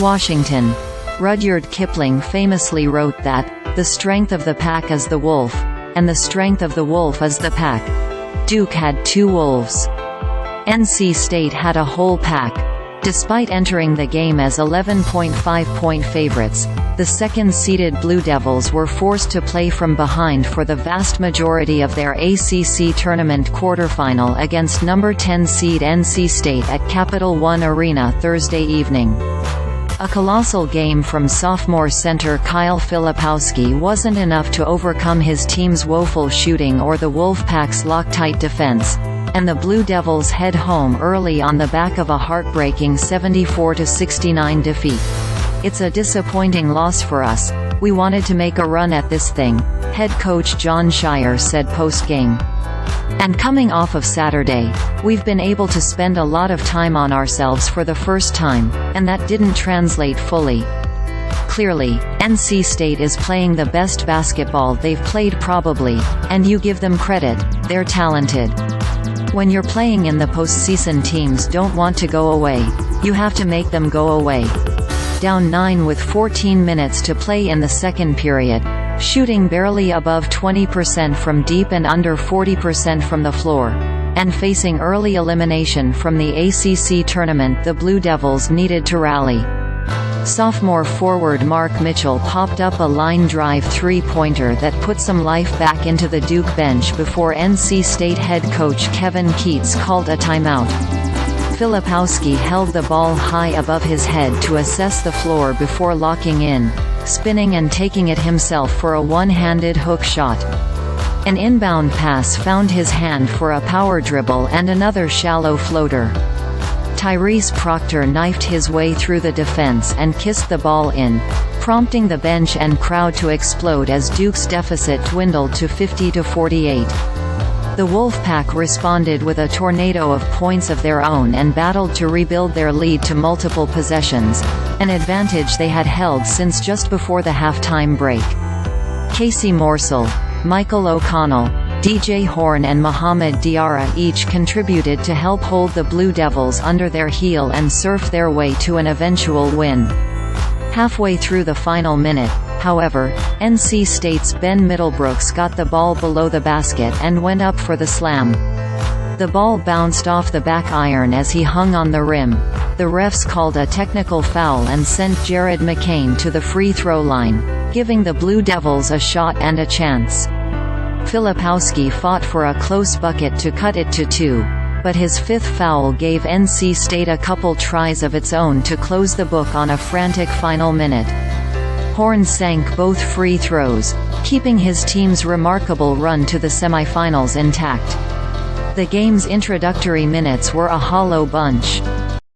Washington. Rudyard Kipling famously wrote that, "The strength of the pack is the wolf, and the strength of the wolf is the pack." Duke had 2 wolves. NC State had a whole pack. Despite entering the game as 11.5-point favorites, the second-seeded Blue Devils were forced to play from behind for the vast majority of their ACC tournament quarterfinal against number 10 seed NC State at Capital One Arena Thursday evening. A colossal game from sophomore center Kyle Filipowski wasn't enough to overcome his team's woeful shooting or the Wolfpack's locktight defense, and the Blue Devils head home early on the back of a heartbreaking 74-69 defeat. "It's a disappointing loss for us. We wanted to make a run at this thing," head coach Jon Scheyer said post-game. "And coming off of Saturday, we've been able to spend a lot of time on ourselves for the first time, and that didn't translate fully. Clearly, NC State is playing the best basketball they've played probably, and you give them credit, they're talented. When you're playing in the postseason, teams don't want to go away. You have to make them go away." Down 9 with 14 minutes to play in the second period, shooting barely above 20% from deep and under 40% from the floor, and facing early elimination from the ACC tournament, the Blue Devils needed to rally. Sophomore forward Mark Mitchell popped up a line drive three-pointer that put some life back into the Duke bench before NC State head coach Kevin Keatts called a timeout. Filipowski held the ball high above his head to assess the floor before locking in, spinning and taking it himself for a one-handed hook shot. An inbound pass found his hand for a power dribble and another shallow floater. Tyrese Proctor knifed his way through the defense and kissed the ball in, prompting the bench and crowd to explode as Duke's deficit dwindled to 50-48. The Wolfpack responded with a tornado of points of their own and battled to rebuild their lead to multiple possessions, an advantage they had held since just before the halftime break. Casey Morsell, Michael O'Connell, DJ Horne and Mohamed Diarra each contributed to help hold the Blue Devils under their heel and surf their way to an eventual win. Halfway through the final minute, however, NC State's Ben Middlebrooks got the ball below the basket and went up for the slam. The ball bounced off the back iron as he hung on the rim. The refs called a technical foul and sent Jared McCain to the free throw line, giving the Blue Devils a shot and a chance. Filipowski fought for a close bucket to cut it to 2, but his 5th foul gave NC State a couple tries of its own to close the book on a frantic final minute. Horne sank both free throws, keeping his team's remarkable run to the semifinals intact. The game's introductory minutes were a hollow bunch.